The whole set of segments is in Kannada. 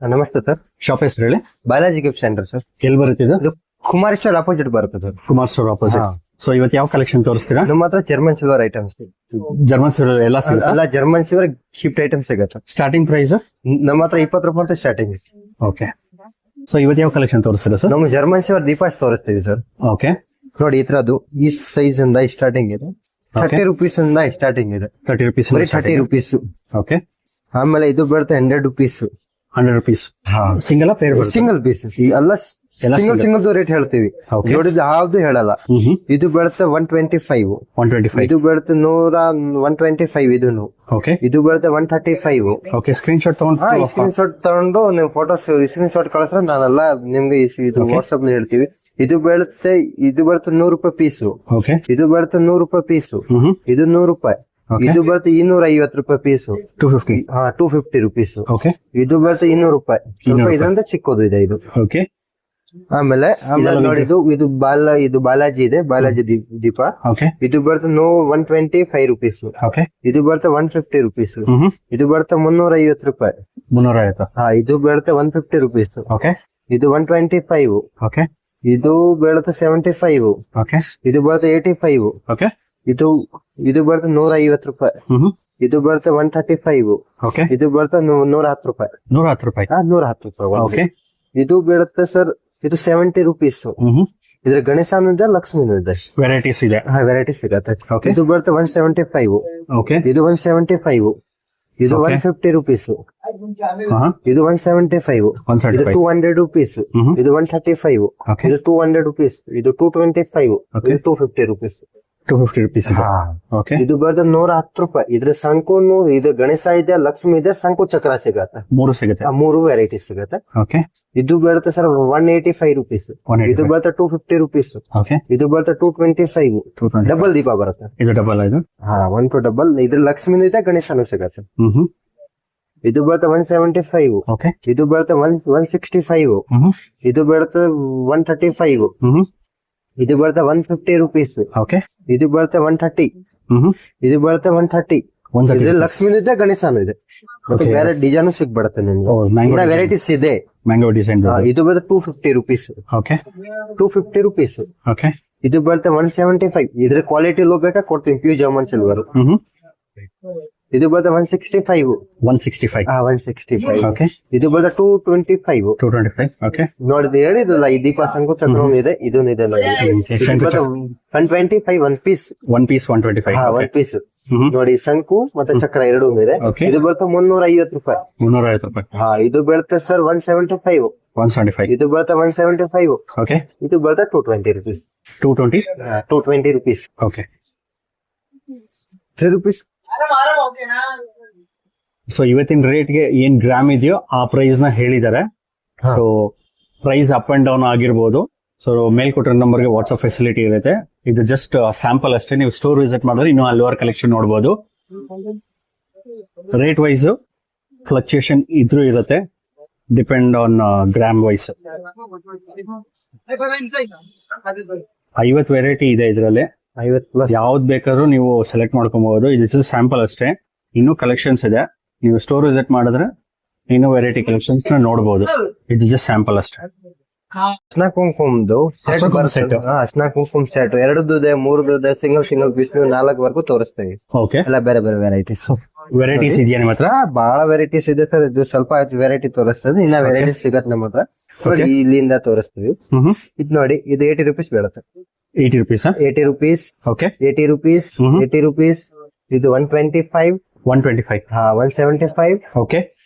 ನಮಸ್ತೆ ಸರ್. ಶಾಪ್ ಹೆಸರು ಹೇಳಿ. Balaji gift centre sir. ಎಲ್ಲಿ ಬರುತ್ತಿದೆ? ಇದು ಕುಮಾರ್ ಸ್ಟೋರ್ ಅಪೋಸಿಟ್ ಬರುತ್ತೆ sir. Kumar store opposite. So ಇವತ್ತು ಯಾವ ಕಲೆಕ್ಷನ್ ತೋರಿಸ್ತೀರಾ? ನಮ್ಮ ಹತ್ರ German silver items, German silver ಎಲ್ಲ ಸಿಗುತ್ತೆ. ಎಲ್ಲ ಜರ್ಮನ್ ಸಿಲ್ವರ್ ಗಿಫ್ಟ್ ಐಟಮ್ಸ್ ಸಿಗುತ್ತೆ. ಸ್ಟಾರ್ಟಿಂಗ್ ಪ್ರೈಸ್ ನಮ್ಮ ಹತ್ರ 20 ರೂಪಾಯಿ ಅಂತ ಸ್ಟಾರ್ಟಿಂಗ್ ಇದೆ. ಓಕೆ. ಸೊ ಇವತ್ತು ಯಾವ ಕಲೆಕ್ಷನ್ ತೋರಿಸ್ತೀರಾ ಸರ್? ನಮ್ಮ ಜರ್ಮನ್ ಸಿಲ್ವರ್ ದೀಪಾಸ್ ತೋರಿಸ್ತೀವಿ ಸರ್. ಓಕೆ. ನೋಡಿ ಈ ತರದ್ದು ಈ ಸೈಜ್ ಇಂದ ಸ್ಟಾರ್ಟಿಂಗ್ ಇದೆ. 30 ರೂಪೀಸ್ ಇಂದ ಸ್ಟಾರ್ಟಿಂಗ್ ಇದೆ. 30 ರೂಪೀಸ್. 30 ರೂಪೀಸ್. ಓಕೆ. ಆಮೇಲೆ ಇದು ಬರುತ್ತೆ 100 rupees. 100 rupees. Single pair? Single piece. ಎಲ್ಲ ಸಿಂಗಲ್ ರೇಟ್ ಹೇಳ್ತೀವಿ, ಜೋಡಿದ ಯಾವ್ದು ಹೇಳಲ್ಲ. ಇದು ಬರುತ್ತೆ 125. 125. ಇದು ಬರುತ್ತೆ 125. ಇದನ್ನು ಓಕೆ. ಇದು ಬರುತ್ತೆ 135. ಓಕೆ. ಸ್ಕ್ರೀನ್ ಶಾಟ್ ತಗೊಂಡು ಸ್ಕ್ರೀನ್ ಶಾಟ್ ತಗೊಂಡು ನೀವು ಫೋಟೋಸ್ ಸ್ಕ್ರೀನ್ ಶಾಟ್ ಕಳಿಸ್ರೆ ನಾನೆಲ್ಲ ನಿಮ್ಗೆ ಇದು ವಾಟ್ಸ್ಆಪ್ ಹೇಳ್ತೀವಿ. ಇದು ಬರುತ್ತೆ 100 ರೂಪಾಯಿ ಪೀಸು. ಓಕೆ. ಇದು ಬರುತ್ತೆ 100 ರೂಪಾಯಿ ಪೀಸು. ಇದು 100 ರೂಪಾಯಿ. ಇದು ಬರುತ್ತೆ 250 ರೂಪಾಯಿ ಪೀಸು. 250. 250 ರೂಪೀಸ್. ಓಕೆ. ಇದು ಬರುತ್ತೆ 200 ರೂಪಾಯಿ. ಸ್ವಲ್ಪ ಇದರಿಂದ ಚಿಕ್ಕದು ಇದೆ ಇದು. ಓಕೆ. ಆಮೇಲೆ ನೋಡಿ ಇದು ಬಾಲಾಜಿ ಇದೆ, ಬಾಲಾಜಿ ದೀಪ. ಓಕೆ. ಇದು ಬರುತ್ತೆ 125 ರೂಪೀಸ್. ಓಕೆ. ಇದು ಬರುತ್ತೆ 150 ರೂಪೀಸ್. ಇದು ಬರುತ್ತೆ 350 ರೂಪಾಯಿ. 350. ಇದು ಬರುತ್ತೆ 150 ರೂಪೀಸ್. ಓಕೆ. ಇದು 125. ಓಕೆ. ಇದು ಬರುತ್ತೆ 75. ಓಕೆ. ಇದು ಬರುತ್ತೆ 85. ಓಕೆ. ಇದು ಬರುತ್ತೆ 150 ರೂಪಾಯಿ. ಇದು ಬರುತ್ತೆ 135. ಓಕೆ. ಇದು ಬರುತ್ತೆ 110 ರೂಪಾಯಿ. 110 ರೂಪಾಯಿ. 110 ರೂಪಾಯಿ. ಓಕೆ. ಇದು ಬೀಳುತ್ತೆ ಸರ್, ಇದು 70 ರೂಪೀಸ್. ಇದ್ರ ಗಣೇಶನೂ ಇದೆ, ಲಕ್ಷ್ಮಿನೂ ಇದೆ. ವೆರೈಟೀಸ್ ಇದೆ. ವೆರೈಟಿ ಸಿಗತ್ತೆ. Okay. ಇದು ಬರುತ್ತೆ 175. ಓಕೆ. ಇದು 175. ಇದು Okay. 150 ರೂಪೀಸ್. ಇದು 175. 175. ಇದು 200 ರೂಪೀಸ್. ಇದು 135. Okay. ಇದು 200 ರೂಪೀಸ್. ಇದು 225. Okay. ಇದು 250 ರೂಪೀಸ್. 250 ರೂಪೀಸ್ ಇದೆ. ಓಕೆ. ಇದು ಬರುತ್ತೆ 110 ರೂಪಾಯಿ. ಇದ್ರ ಶಂಕುನು ಇದು ಗಣೇಶ ಇದೆ, ಲಕ್ಷ್ಮಿ ಇದೆ, ಶಂಕು ಚಕ್ರ ಸಿಗತ್ತೆ. 3 ಸಿಗುತ್ತೆ. 3 ವೆರೈಟಿ ಸಿಗತ್ತೆ. ಓಕೆ. ಇದು ಬರುತ್ತೆ ಸರ್ 185 ರೂಪೀಸ್. 185. ಇದು ಬರುತ್ತೆ 250 ರೂಪೀಸ್. ಓಕೆ. ಇದು ಬರುತ್ತೆ 225. 220. ಡಬಲ್ ದೀಪ ಬರುತ್ತೆ. ಇದು ಡಬಲ್ ಇದು. 1 to ಡಬಲ್. ಇದ್ರ ಲಕ್ಷ್ಮಿನೂ ಇದೆ, ಗಣೇಶನೂ ಸಿಗತ್ತೆ. ಇದು ಬರುತ್ತೆ 175. ಓಕೆ. ಇದು ಬರುತ್ತೆ 165. ಇದು ಬರುತ್ತೆ 135. ಇದು ಬರುತ್ತೆ 150 ರೂಪೀಸ್. ಓಕೆ. ಇದು ಬರುತ್ತೆ 130. ಇದು ಬರುತ್ತೆ 130. ಇದ್ರ ಲಕ್ಷ್ಮಿನೂ ಇದೆ, ಗಣೇಶನೂ ಇದೆ. ಮತ್ತೆ ಬೇರೆ ಡಿಸೈನ್ ಸಿಗ್ಬಿಡುತ್ತೆ ನಿಮ್ಗೆ. ವೆರೈಟೀಸ್ ಇದೆ. Mango design. ಇದು ಬರುತ್ತೆ 250 ರೂಪೀಸ್. ಓಕೆ. 250 ರೂಪೀಸ್. ಓಕೆ. ಇದು ಬರುತ್ತೆ 175. ಇದ್ರ ಕ್ವಾಲಿಟಿ ಲೋ ಬೇಕಾ ಕೊಡ್ತೀನಿ, ಪ್ಯೂರ್ ಜರ್ಮನ್ ಸಿಲ್ವರ್. ಇದು ಬರುತ್ತೆ 165. 165. 165. ಓಕೆ. ಇದು ಬರುತ್ತೆ 225. 225. ಓಕೆ. ನೋಡಿದ್ರೆ ಹೇಳಿದ್ರಲ್ಲ, ಈ ದೀಪ ಶಂಕು ಚಕ್ರ ಇದೆ, ಇದೂ ಇದೆ ನೋಡಿ. ಶಂಕು ಚಕ್ರ. 125 1 ಪೀಸ್. 1 ಪೀಸ್ 125. 1 ಪೀಸ್ ನೋಡಿ, ಶಂಕು ಮತ್ತೆ ಚಕ್ರ ಎರಡೂ ಇದೆ. Okay. ಇದು ಬರುತ್ತೆ 350 ರೂಪಾಯಿ. 350 ರೂಪಾಯಿ. ಇದು ಬರುತ್ತೆ ಸರ್ 175. 175. ಇದು ಬರುತ್ತೆ 175. ಓಕೆ. ಇದು ಬರುತ್ತೆ 220 rupees. 220. 220 rupees. Okay. 3 rupees. So ಇವತ್ತಿನ ರೇಟ್ಗೆ ಏನ್ ಗ್ರಾಮ್ ಇದೆಯೋ ಆ ಪ್ರೈಸ್ ನ ಹೇಳಿದ್ದಾರೆ. So price up and down ಆಗಿರ್ಬೋದು. ಸೊ ಮೇಲ್ ಕೊಟ್ಟಿರೋ ನಂಬರ್ಗೆ ವಾಟ್ಸ್ಆಪ್ ಫೆಸಿಲಿಟಿ ಇರುತ್ತೆ. ಇದು ಜಸ್ಟ್ ಸ್ಯಾಂಪಲ್ ಅಷ್ಟೇ. ನೀವು ಸ್ಟೋರ್ ವಿಸಿಟ್ ಮಾಡಿದ್ರೆ ಇನ್ನೂ ಹಲವಾರು ಕಲೆಕ್ಷನ್ ನೋಡಬಹುದು. ರೇಟ್ ವೈಸ್ ಫ್ಲಕ್ಚುಯೇಷನ್ ಇದ್ರೂ ಇರುತ್ತೆ, depend on gram wise. 50 variety ಇದೆ ಇದರಲ್ಲಿ. 50+ ಯಾವ್ದು ಬೇಕಾದ್ರೂ ನೀವು ಸೆಲೆಕ್ಟ್ ಮಾಡ್ಕೊಬಹುದು. ಇದು ಸ್ಯಾಂಪಲ್ ಅಷ್ಟೇ, ಇನ್ನೂ ಕಲೆಕ್ಷನ್ಸ್ ಇದೆ. ನೀವು ಸ್ಟೋರ್ ವಿಸಿಟ್ ಮಾಡಿದ್ರೆ ಇನ್ನೂ ವೆರೈಟಿ ಕಲೆಕ್ಷನ್ಸ್ ನೋಡಬಹುದು. ಇದು ಜಸ್ಟ್ ಸ್ಯಾಂಪಲ್ ಅಷ್ಟೇ. ಅರ್ಶನ ಕುಂಕುಮದು ಸೆಟ್. ಅರ್ಶನ ಕುಂಕುಮ ಸೆಟ್ 2 ಇದೆ, 3 ಇದೆ, ಸಿಂಗಲ್ ಪೀಸ್ 4 ವರ್ಗು ತೋರಿಸ್ತೇವೆ. ಓಕೆ. ಎಲ್ಲ ಬೇರೆ ಬೇರೆ ವೆರೈಟೀಸ್. ವೆರೈಟೀಸ್ ಇದೆಯಾ ನಿಮ್ಮ ಹತ್ರ? ಬಹಳ ವೆರೈಟೀಸ್ ಇದೆ ಸರ್. ಇದು ಸ್ವಲ್ಪ ವೆರೈಟಿ ತೋರಿಸ್ತದೆ, ಇನ್ನ ವೆರೈಟೀಸ್ ಸಿಗತ್ತೆ ನಮ್ಮ ಹತ್ರ. ನೋಡಿ ಇಲ್ಲಿಂದ ತೋರಿಸ್ತೀವಿ. ಇದು ನೋಡಿ, ಇದು 80 ರೂಪೀಸ್ ಬೀಳುತ್ತೆ. 80 rupees. 80 rupees. Okay. 80 rupees. 80 rupees. ಇದು 125. 125. 175. ಓಕೆ.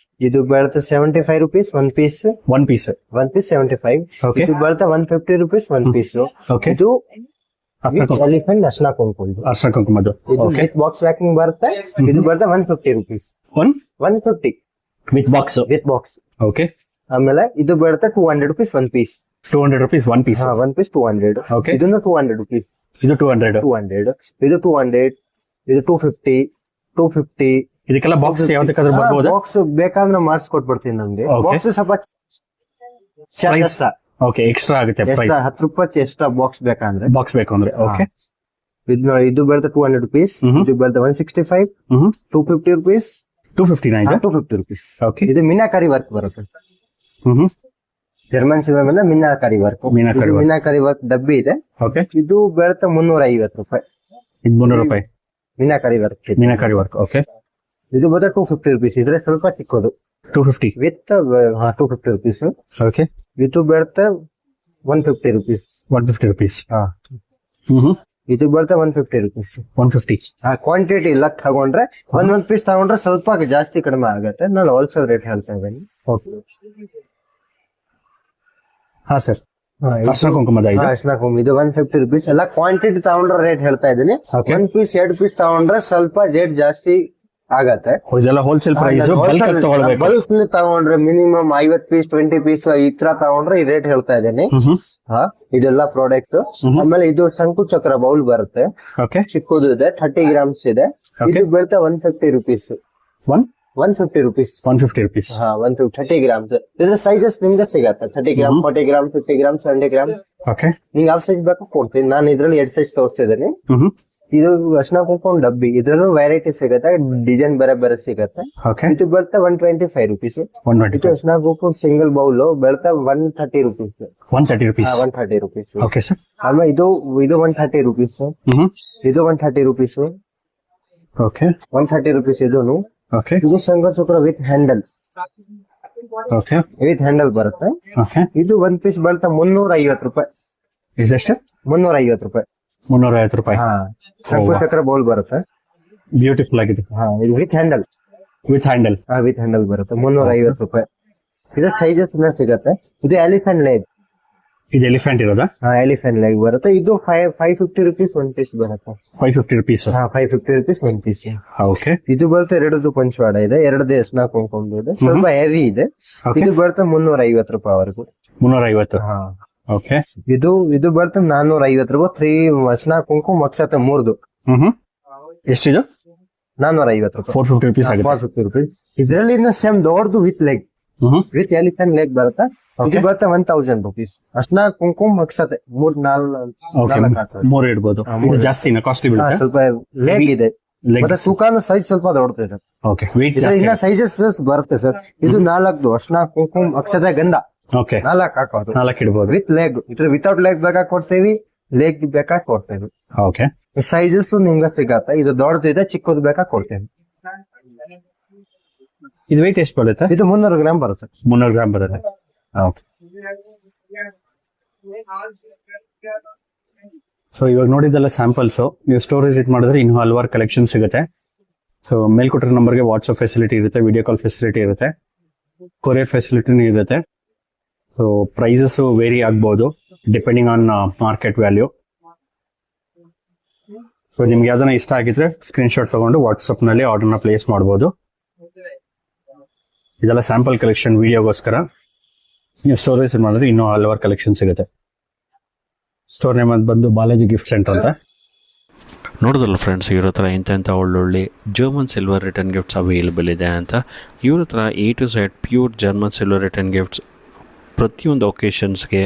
ಇದು ಬರುತ್ತೆ 75 rupees 1 piece. 1 piece. 1 piece 75. Okay. ಇದು ಬರುತ್ತೆ 150 ರೂಪೀಸ್ 1 ಪೀಸ್. Okay. ಇದು ಎಲಿಫೆಂಟ್ ಅರ್ಶನ ಕುಂಕುಮ. ಅರ್ಶನ ಕುಂಕುಮದು. ಓಕೆ. ಬಾಕ್ಸ್ ಪ್ಯಾಕಿಂಗ್ ಬರುತ್ತೆ. ಇದು ಬರುತ್ತೆ 150 rupees. 150 with box. With box. Okay. ಆಮೇಲೆ ಇದು ಬರುತ್ತೆ 200 rupees 1 piece. 200 rupees 1 piece. 1 piece 200. Okay. ಇದನ್ನು 200 ರೂಪೀಸ್. ಇದು 200. 200. ಇದು 200. ಇದು 250. 250. ಇದಕ್ಕೆಲ್ಲ ಬಾಕ್ಸ್ ಯಾವ್ದಕ್ಕಾದ್ರೂ ಬರ್ಬೋದಾ? ಬಾಕ್ಸ್ ಬೇಕಾದ್ರೆ ಮಾಡಿಸ್ಕೊಟ್ಬಿಡ್ತೀನಿ ನಮ್ಗೆ. Okay. ಬಾಕ್ಸ್ ಸ್ವಲ್ಪ Price. ಓಕೆ, ಎಕ್ಸ್ಟ್ರಾ ಆಗುತ್ತೆ ಪ್ರೈಸ್. 10 ರೂಪಾಯಿ ಎಕ್ಸ್ಟ್ರಾ ಬಾಕ್ಸ್ ಬೇಕಂದ್ರೆ. ಬಾಕ್ಸ್ ಬೇಕು ಅಂದ್ರೆ. ಓಕೆ. ಇದು ಬರುತ್ತೆ 200 ರೂಪೀಸ್. ಇದು ಬರುತ್ತೆ 165. 250 ರೂಪೀಸ್. 259. 250 ರೂಪೀಸ್. ಓಕೆ. ಇದು ಮೀನಾಕಾರಿ ವರ್ಕ್ ಬರುತ್ತೆ. ಜರ್ಮನ್ ಸಿಲ್ವರ್ ಬಂದ್ರೆ meenakari work. Meenakari work. Meenakari work ಡಬ್ಬಿ ಇದೆ. ಓಕೆ, ಇದು ಬೀಳುತ್ತೆ 350 ರೂಪಾಯಿ. ಇದು 300 ರೂಪಾಯಿ meenakari work. Meenakari work. Okay, ಇದು ಬಂದ್ರೆ 250 ರುಪೀಸ್. ಇದ್ರೆ ಸ್ವಲ್ಪ ಚಿಕ್ಕದು 250. With 250 rupees. ಓಕೆ, ಇದು ಬೀಳುತ್ತೆ 150 ರುಪೀಸ್. 150 rupees. ಹಾ, ಇದು ಬೀಳುತ್ತೆ 150 ರುಪೀಸ್. 150. ಕ್ವಾಂಟಿಟಿ ಇಲ್ಲ ತಗೊಂಡ್ರೆ ಒಂದ್ ಪೀಸ್ ತಗೊಂಡ್ರೆ ಸ್ವಲ್ಪ ಜಾಸ್ತಿ ಕಡಿಮೆ ಆಗುತ್ತೆ. ನಾನು ಹೋಲ್ಸೇಲ್ ರೇಟ್ ಹೇಳ್ತಾ ಇದ್ದೀನಿ. ಓಕೆ, ಹಾ ಸರ್. ಅರ್ಶಿನ ಕುಂಕುಮದ ಇದು. ಅರ್ಶಿನ ಕುಂಕುಮ ಇದು 150 ರುಪೀಸ್. ಎಲ್ಲ ಕ್ವಾಂಟಿಟಿ ತಗೊಂಡ್ರೆ ರೇಟ್ ಹೇಳ್ತಾ ಇದ್ದೀನಿ. Okay. 1 ಪೀಸ್ 2 ಪೀಸ್ ತಗೊಂಡ್ರೆ ಸ್ವಲ್ಪ ರೇಟ್ ಜಾಸ್ತಿ ಆಗತ್ತೆ. ಇದೆಲ್ಲ ಹೋಲ್ಸೇಲ್ ಪ್ರೈಸ್. ಬಲ್ಕ್ ತಗೊಳ್ಬೇಕು. ಬಲ್ಕ್ ತಗೊಂಡ್ರೆ ಮಿನಿಮಮ್ 50 ಪೀಸ್ 20 ಪೀಸ್ ಈ ತರ ತಗೊಂಡ್ರೆ ಈ ರೇಟ್ ಹೇಳ್ತಾ ಇದ್ದೀನಿ. ಹಾ, ಇದೆಲ್ಲ ಪ್ರಾಡಕ್ಟ್ಸ್. ಆಮೇಲೆ ಇದು ಶಂಕು ಚಕ್ರ ಬೌಲ್ ಬರುತ್ತೆ. ಓಕೆ, ಚಿಕ್ಕದು ಇದೆ, 30 ಗ್ರಾಮ್ಸ್ ಇದೆ. ಇದು ಬೀಳುತ್ತೆ 150 ರುಪೀಸ್. 150 ರುಪೀಸ್. 150 rupees. ಹಾ, 30 ಗ್ರಾಮ್ಸ್. ಇದ್ರ ಸೈಜಸ್ ನಿಮ್ಗೆ ಸಿಗತ್ತೆ. 30 gram, 40 gram, 50 gram, 70 gram. Okay, ನಿಂಗೆ ಯಾವ ಸೈಜ್ ಬೇಕು ಕೊಡ್ತೀನಿ. ನಾನು ಇದ್ರಲ್ಲಿ 2 ಸೈಜ್ ತೋರಿಸ್ತಿದ್ದೀನಿ. ಇದು ಅರ್ಶಿನ ಕುಂಕುಮ ಡಬ್ಬಿ. ಇದ್ರಲ್ಲೂ ವೆರೈಟಿ ಸಿಗತ್ತೆ, ಡಿಸೈನ್ ಬೇರೆ ಬೇರೆ ಸಿಗತ್ತೆ. ಓಕೆ, ಇದು ಬರುತ್ತೆ 125 ರುಪೀಸ್. 120. ಇದು ಅರ್ಶಿನ ಕುಂಕುಮ ಸಿಂಗಲ್ ಬೌಲ್ ಬರುತ್ತೆ 130 rupees. 130 rupees. 130 rupees. Okay sir. ಆಮೇಲೆ ಇದು 130 ರುಪೀಸ್. ಇದು 130 ರುಪೀಸ್. ಓಕೆ, 130 ರುಪೀಸ್ ಇದೂನು. ಓಕೆ, ಇದು ಶಂಖ ಚಕ್ರ with handle. Okay, with handle ಬರುತ್ತೆ. ಓಕೆ. ಇದು 1 ಪೀಸ್ ಬರುತ್ತೆ 350 ರೂಪಾಯಿ. ಇದೆಷ್ಟು? 350 ರೂಪಾಯಿ. 350 ರೂಪಾಯಿ. ಹಾ, ಶಂಖ ಚಕ್ರ ಬೌಲ್ ಬರುತ್ತೆ. ಬ್ಯೂಟಿಫುಲ್ ಆಗಿದೆ. ಹಾ, ಇದು ವಿತ್ ಹ್ಯಾಂಡಲ್. With handle. ಹಾ, ವಿತ್ ಹ್ಯಾಂಡಲ್ ಬರುತ್ತೆ 350 ರೂಪಾಯಿ. ಇದು ಸೈಜಸ್ ಸಿಗತ್ತೆ. ಇದು ಎಲಿಫೆಂಟ್ ಲೆಗ್. ಇದು ಎಲಿಫೆಂಟ್ ಇರೋದಾ? ಹಾ, ಎಲಿಫೆಂಟ್ ಲೆಗ್ ಬರುತ್ತೆ. ಇದು 550 ರುಪೀಸ್ 1 ಪೀಸ್ ಬರುತ್ತೆ. 550 rupees. ಹಾ, 550 ರುಪೀಸ್ 1 ಪೀಸ್. ಓಕೆ, ಇದು ಬರುತ್ತೆ 2 ಪಂಚವಾಡ ಇದೆ, 2 ಅರ್ಶಿನ ಕುಂಕುಮ ಇದೆ, ಸ್ವಲ್ಪ ಹೆವಿ ಇದೆ. Okay. ಇದು ಬರುತ್ತೆ 350 ರೂಪಾಯಿ ವರೆಗೂ. 350. ಹಾ, ಓಕೆ, ಇದು ಬರುತ್ತೆ 450 ರೂಪಾಯಿ. 3 ಅರ್ಶಿನ ಕುಂಕುಮ ಅಕ್ಷತೆ 3. ಎಷ್ಟಿದು? 450 ರೂಪಾಯಿ. 450 rupees ಆಗುತ್ತೆ. 450 ರುಪೀಸ್. ಇದರಲ್ಲಿ ಸೇಮ್ ದೊಡ್ಡದು with leg, with elephant leg ಬರುತ್ತೆ. ಇದು ಬರುತ್ತೆ 1000 ರುಪೀಸ್. ಅರ್ಶಿನ ಕುಂಕುಮ ಅಕ್ಷತೆ 3-4 ಮೂರು ಇಡ್ಬೋದು. ಇದು ಜಾಸ್ತಿನ ಕಾಸ್ಟ್ಲಿ ಬೀಳುತ್ತೆ. ಸ್ವಲ್ಪ ಲೆಗ್ ಇದೆ. ಮತ್ತೆ ಸುಖಾನ ಸೈಜ್ ಸ್ವಲ್ಪ ದೊಡ್ಡದಿದೆ. ಓಕೆ, ವೇಟ್ ಜಾಸ್ತಿ. ಇನ್ನ ಸೈಜಸ್ ಬರುತ್ತೆ ಸರ್. ಇದು 4 ಅರ್ಶಿನ ಕುಂಕುಮ ಅಕ್ಷತೆ ಗಂಧ. ಓಕೆ, 4 ಹಾಕೋದು 4 ಇಡ್ಬೋದು. With leg. ಇದ್ರ ವಿತೌಟ್ ಲೆಗ್ ಬೇಕಾಗಿ ಕೊಡ್ತೇವಿ, ಲೆಗ್ ಬೇಕಾಗಿ ಕೊಡ್ತೇವೆ. ಓಕೆ, ಸೈಜಸ್ ನಿಮ್ಗೆ ಸಿಗತ್ತೆ. ಇದು ದೊಡ್ಡದಿದೆ, ಚಿಕ್ಕದು ಬೇಕಾಗಿ ಕೊಡ್ತೇವೆ. ಇದು ವೇಟ್ ಎಷ್ಟು ಬರುತ್ತೆ? ಇದು 300 ಗ್ರಾಮ್ ಬರುತ್ತೆ. 300 ಗ್ರಾಮ್ ಬರುತ್ತೆ. ಓಕೆ, ಸೊ ಇವಾಗ ನೋಡಿದ್ದೆಲ್ಲ ಸ್ಯಾಂಪಲ್ಸ್. ನೀವು ಸ್ಟೋರ್ ವಿಸಿಟ್ ಮಾಡಿದ್ರೆ ಇನ್ನೂ ಹಲವಾರು ಕಲೆಕ್ಷನ್ ಸಿಗುತ್ತೆ. ಸೊ ಮೇಲ್ಕೊಟ್ಟಿರೋ ನಂಬರ್ಗೆ ವಾಟ್ಸ್ಆಪ್ ಫೆಸಿಲಿಟಿ ಇರುತ್ತೆ, ವಿಡಿಯೋ ಕಾಲ್ ಫೆಸಿಲಿಟಿ ಇರುತ್ತೆ, ಕೊರಿಯರ್ ಫೆಸಿಲಿಟಿನೂ ಇರುತ್ತೆ. ಸೊ ಪ್ರೈಸಸ್ ವೇರಿ ಆಗ್ಬೋದು depending on market value. So ನಿಮ್ಗೆ ಯಾವ್ದನ್ನ ಇಷ್ಟ ಆಗಿದ್ರೆ ಸ್ಕ್ರೀನ್ಶಾಟ್ ತಗೊಂಡು ವಾಟ್ಸ್ಆಪ್ ನಲ್ಲಿ ಆರ್ಡರ್ನ ಪ್ಲೇಸ್ ಮಾಡ್ಬೋದು. ಇದೆಲ್ಲ ಸ್ಯಾಂಪಲ್ ಕಲೆಕ್ಷನ್ ವಿಡಿಯೋಗೋಸ್ಕರ. ನೀವು ಸ್ಟೋರ್ ವಿಸಿಟ್ ಮಾಡಿದ್ರೆ ಇನ್ನೂ ಹಲವಾರು ಕಲೆಕ್ಷನ್ ಸಿಗುತ್ತೆ. ಸ್ಟೋರ್ ನೇಮ್ ಅಂತ ಬಂದು ಬಾಲಾಜಿ ಗಿಫ್ಟ್ ಸೆಂಟರ್ ಅಂತ. ನೋಡಿದ್ರಲ್ಲ ಫ್ರೆಂಡ್ಸ್, ಇವ್ರ ಹತ್ರ ಇಂಥ ಒಳ್ಳೊಳ್ಳೆ German silver return gifts available ಇದೆ ಅಂತ. ಇವ್ರ ಹತ್ರ A to Z pure German silver return gifts ಪ್ರತಿಯೊಂದು ಒಕೇಶನ್ಸ್ಗೆ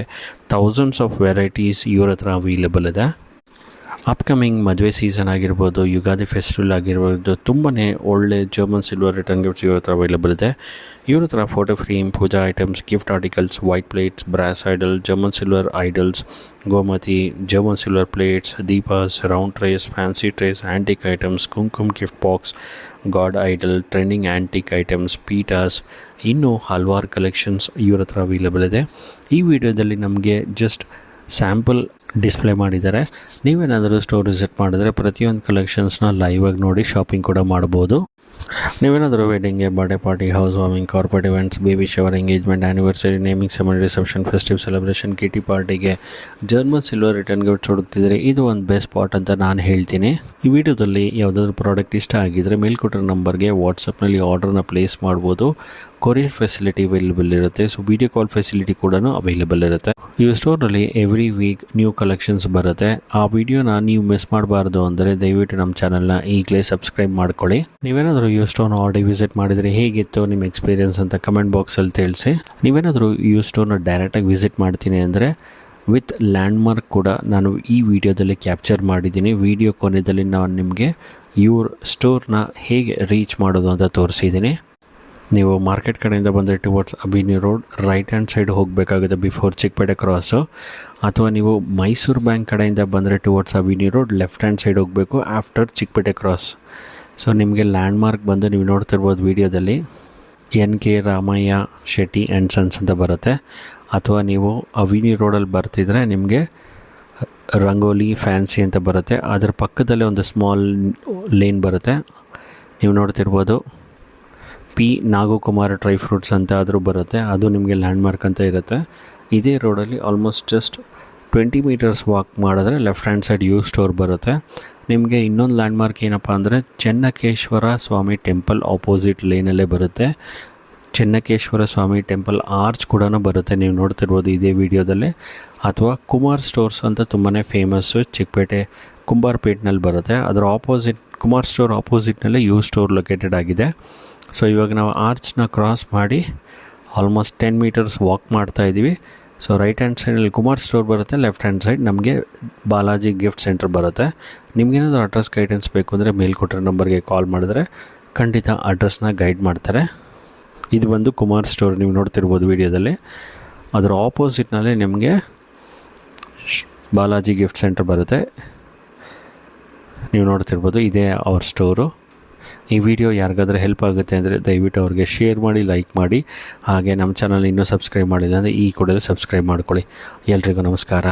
ಥೌಸಂಡ್ಸ್ ಆಫ್ ವೆರೈಟೀಸ್ ಇವ್ರ ಹತ್ರ ಅವೈಲೇಬಲ್ ಇದೆ. ಅಪ್ಕಮಿಂಗ್ ಮದುವೆ ಸೀಸನ್ ಆಗಿರ್ಬೋದು, ಯುಗಾದಿ ಫೆಸ್ಟಿವಲ್ ಆಗಿರ್ಬೋದು, ತುಂಬಾ ಒಳ್ಳೆ ಜರ್ಮನ್ ಸಿಲ್ವರ್ ರಿಟರ್ನ್ ಗಿಫ್ಟ್ಸ್ ಇವ್ರ ಹತ್ರ ಅವೈಲೇಬಲ್ ಇದೆ. ಇವ್ರ ಹತ್ರ photo frame, puja items, gift articles, white plates, brass idol, German silver idols, Gomati, German silver plates, ದೀಪಾಸ್, round trays, fancy trays, antique items, kumkum gift box, god idol, trending antique items, ಪೀಟಾಸ್, ಇನ್ನೂ ಹಲವಾರು ಕಲೆಕ್ಷನ್ಸ್ ಇವ್ರ ಹತ್ರ ಅವೈಲೇಬಲ್ ಇದೆ. ಈ ವಿಡಿಯೋದಲ್ಲಿ ನಮಗೆ ಜಸ್ಟ್ ಸ್ಯಾಂಪಲ್ ಡಿಸ್ಪ್ಲೇ ಮಾಡಿದ್ದಾರೆ. ನೀವೇನಾದರೂ ಸ್ಟೋರ್ ವಿಸಿಟ್ ಮಾಡಿದ್ರೆ ಪ್ರತಿಯೊಂದು ಕಲೆಕ್ಷನ್ಸ್ನ ಲೈವ್ ಆಗಿ ನೋಡಿ ಶಾಪಿಂಗ್ ಕೂಡ ಮಾಡ್ಬೋದು. ನೀವೇನಾದರೂ ವೆಡ್ಡಿಂಗ್ಗೆ, birthday party, house warming, corporate events, baby shower, engagement, anniversary, naming ceremony, reception, festive celebration, kitty ಪಾರ್ಟಿಗೆ ಜರ್ಮನ್ ಸಿಲ್ವರ್ ರಿಟರ್ನ್ ಗಿಫ್ಟ್ಸ್ ಹುಡುಕ್ತಿದ್ರೆ ಇದು ಒಂದು ಬೆಸ್ಟ್ ಸ್ಪಾಟ್ ಅಂತ ನಾನು ಹೇಳ್ತೀನಿ. ಈ ವಿಡಿಯೋದಲ್ಲಿ ಯಾವುದಾದ್ರೂ ಪ್ರಾಡಕ್ಟ್ ಇಷ್ಟ ಆಗಿದ್ದರೆ ಮೇಲ್ಕೊಟ್ಟಿರೋ ನಂಬರ್ಗೆ ವಾಟ್ಸಪ್ನಲ್ಲಿ ಆರ್ಡರ್ನ ಪ್ಲೇಸ್ ಮಾಡ್ಬೋದು. ಕೊರಿಯರ್ ಫೆಸಿಲಿಟಿ ಅವೈಲೇಬಲ್ ಇರುತ್ತೆ. ಸೊ ವಿಡಿಯೋ ಕಾಲ್ ಫೆಸಿಲಿಟಿ ಕೂಡ ಅವೈಲೇಬಲ್ ಇರುತ್ತೆ. ಈ ಸ್ಟೋರ್ನಲ್ಲಿ ಎವ್ರಿ ವೀಕ್ ನ್ಯೂ ಕಲೆಕ್ಷನ್ಸ್ ಬರುತ್ತೆ. ಆ ವಿಡಿಯೋನ ನೀವು ಮಿಸ್ ಮಾಡಬಾರ್ದು ಅಂದರೆ ದಯವಿಟ್ಟು ನಮ್ಮ ಚಾನಲ್ನ ಈಗಲೇ ಸಬ್ಸ್ಕ್ರೈಬ್ ಮಾಡ್ಕೊಳ್ಳಿ. ನೀವೇನಾದರೂ ಯು ಸ್ಟೋರ್ನ ಆಲ್ರೆಡಿ ವಿಸಿಟ್ ಮಾಡಿದರೆ ಹೇಗಿತ್ತು ನಿಮ್ಮ ಎಕ್ಸ್ಪೀರಿಯನ್ಸ್ ಅಂತ ಕಮೆಂಟ್ ಬಾಕ್ಸಲ್ಲಿ ತಿಳಿಸಿ. ನೀವೇನಾದರೂ ಯು ಸ್ಟೋರ್ನ ಡೈರೆಕ್ಟಾಗಿ ವಿಸಿಟ್ ಮಾಡ್ತೀನಿ ಅಂದರೆ ವಿತ್ ಲ್ಯಾಂಡ್ಮಾರ್ಕ್ ಕೂಡ ನಾನು ಈ ವಿಡಿಯೋದಲ್ಲಿ ಕ್ಯಾಪ್ಚರ್ ಮಾಡಿದ್ದೀನಿ. ವಿಡಿಯೋ ಕೊನೆಯಲ್ಲಿ ನಾನು ನಿಮಗೆ ಇವ್ರ ಸ್ಟೋರ್ನ ಹೇಗೆ ರೀಚ್ ಮಾಡೋದು ಅಂತ ತೋರಿಸಿದ್ದೀನಿ. ನೀವು ಮಾರ್ಕೆಟ್ ಕಡೆಯಿಂದ ಬಂದರೆ towards avenue road right hand side ಹೋಗಬೇಕಾಗುತ್ತೆ ಬಿಫೋರ್ ಚಿಕ್ಕಪೇಟೆ ಕ್ರಾಸು, ಅಥವಾ ನೀವು ಮೈಸೂರು ಬ್ಯಾಂಕ್ ಕಡೆಯಿಂದ ಬಂದರೆ towards avenue road left hand side ಹೋಗಬೇಕು ಆಫ್ಟರ್ ಚಿಕ್ಕಪೇಟೆ ಕ್ರಾಸ್. ಸೊ ನಿಮಗೆ ಲ್ಯಾಂಡ್ ಮಾರ್ಕ್ ಬಂದು ನೀವು ನೋಡ್ತಿರ್ಬೋದು ವೀಡಿಯೋದಲ್ಲಿ NK Ramaiah Shetty and sons ಅಂತ ಬರುತ್ತೆ. ಅಥವಾ ನೀವು ಅವಿನಿ ರೋಡಲ್ಲಿ ಬರ್ತಿದ್ರೆ ನಿಮಗೆ ರಂಗೋಲಿ ಫ್ಯಾನ್ಸಿ ಅಂತ ಬರುತ್ತೆ. ಅದರ ಪಕ್ಕದಲ್ಲೇ ಒಂದು ಸ್ಮಾಲ್ ಲೇನ್ ಬರುತ್ತೆ, ನೀವು ನೋಡ್ತಿರ್ಬೋದು P ನಾಗಕುಮಾರ್ ಡ್ರೈ ಫ್ರೂಟ್ಸ್ ಅಂತ ಆದರೂ ಬರುತ್ತೆ, ಅದು ನಿಮಗೆ ಲ್ಯಾಂಡ್ ಮಾರ್ಕ್ ಅಂತ ಇರುತ್ತೆ. ಇದೇ ರೋಡಲ್ಲಿ ಆಲ್ಮೋಸ್ಟ್ ಜಸ್ಟ್ 20 ಮೀಟರ್ಸ್ ವಾಕ್ ಮಾಡಿದ್ರೆ left hand side U store ಬರುತ್ತೆ. ನಿಮಗೆ ಇನ್ನೊಂದು ಲ್ಯಾಂಡ್ ಮಾರ್ಕ್ ಏನಪ್ಪ ಅಂದರೆ ಚೆನ್ನಕೇಶ್ವರ ಸ್ವಾಮಿ ಟೆಂಪಲ್ ಆಪೋಸಿಟ್ ಲೇನಲ್ಲೇ ಬರುತ್ತೆ. ಚೆನ್ನಕೇಶ್ವರ ಸ್ವಾಮಿ ಟೆಂಪಲ್ ಆರ್ಚ್ ಕೂಡ ಬರುತ್ತೆ, ನೀವು ನೋಡ್ತಿರ್ಬೋದು ಇದೇ ವಿಡಿಯೋದಲ್ಲಿ. ಅಥವಾ ಕುಮಾರ್ ಸ್ಟೋರ್ಸ್ ಅಂತ ತುಂಬಾ ಫೇಮಸ್ಸು, ಚಿಕ್ಕಪೇಟೆ ಕುಂಬಾರ್ಪೇಟ್ನಲ್ಲಿ ಬರುತ್ತೆ. ಅದರ ಆಪೋಸಿಟ್ ಕುಮಾರ್ ಸ್ಟೋರ್ ಆಪೋಸಿಟ್ನಲ್ಲೇ ಯು ಸ್ಟೋರ್ ಲೊಕೇಟೆಡ್ ಆಗಿದೆ. ಸೊ ಇವಾಗ ನಾವು ಆರ್ಚ್ನ ಕ್ರಾಸ್ ಮಾಡಿ ಆಲ್ಮೋಸ್ಟ್ 10 ಮೀಟರ್ಸ್ ವಾಕ್ ಮಾಡ್ತಾ ಇದ್ದೀವಿ. ಸೊ ರೈಟ್ ಹ್ಯಾಂಡ್ ಸೈಡಲ್ಲಿ ಕುಮಾರ್ ಸ್ಟೋರ್ ಬರುತ್ತೆ, ಲೆಫ್ಟ್ ಹ್ಯಾಂಡ್ ಸೈಡ್ ನಮಗೆ ಬಾಲಾಜಿ ಗಿಫ್ಟ್ ಸೆಂಟರ್ ಬರುತ್ತೆ. ನಿಮಗೇನಾದರೂ ಅಡ್ರೆಸ್ ಗೈಡೆನ್ಸ್ ಬೇಕು ಅಂದರೆ ಮೇಲ್ಕೊಟ್ಟಿರೋ ನಂಬರ್ಗೆ ಕಾಲ್ ಮಾಡಿದ್ರೆ ಖಂಡಿತ ಅಡ್ರೆಸ್ನ ಗೈಡ್ ಮಾಡ್ತಾರೆ. ಇದು ಬಂದು ಕುಮಾರ್ ಸ್ಟೋರ್, ನೀವು ನೋಡ್ತಿರ್ಬೋದು ವೀಡಿಯೋದಲ್ಲಿ. ಅದರ ಆಪೋಸಿಟ್ನಲ್ಲಿ ನಿಮಗೆ ಬಾಲಾಜಿ ಗಿಫ್ಟ್ ಸೆಂಟರ್ ಬರುತ್ತೆ, ನೀವು ನೋಡ್ತಿರ್ಬೋದು ಇದೇ ಅವ್ರ ಸ್ಟೋರು. ಈ ವಿಡಿಯೋ ಯಾರಿಗಾದ್ರೂ ಹೆಲ್ಪ್ ಆಗುತ್ತೆ ಅಂದರೆ ದಯವಿಟ್ಟು ಅವ್ರಿಗೆ ಶೇರ್ ಮಾಡಿ, ಲೈಕ್ ಮಾಡಿ. ಹಾಗೆ ನಮ್ಮ ಚಾನಲ್ ಇನ್ನೂ ಸಬ್ಸ್ಕ್ರೈಬ್ ಮಾಡಿಲ್ಲ ಅಂದರೆ ಈ ಕೂಡಲೇ ಸಬ್ಸ್ಕ್ರೈಬ್ ಮಾಡ್ಕೊಳ್ಳಿ. ಎಲ್ರಿಗೂ ನಮಸ್ಕಾರ.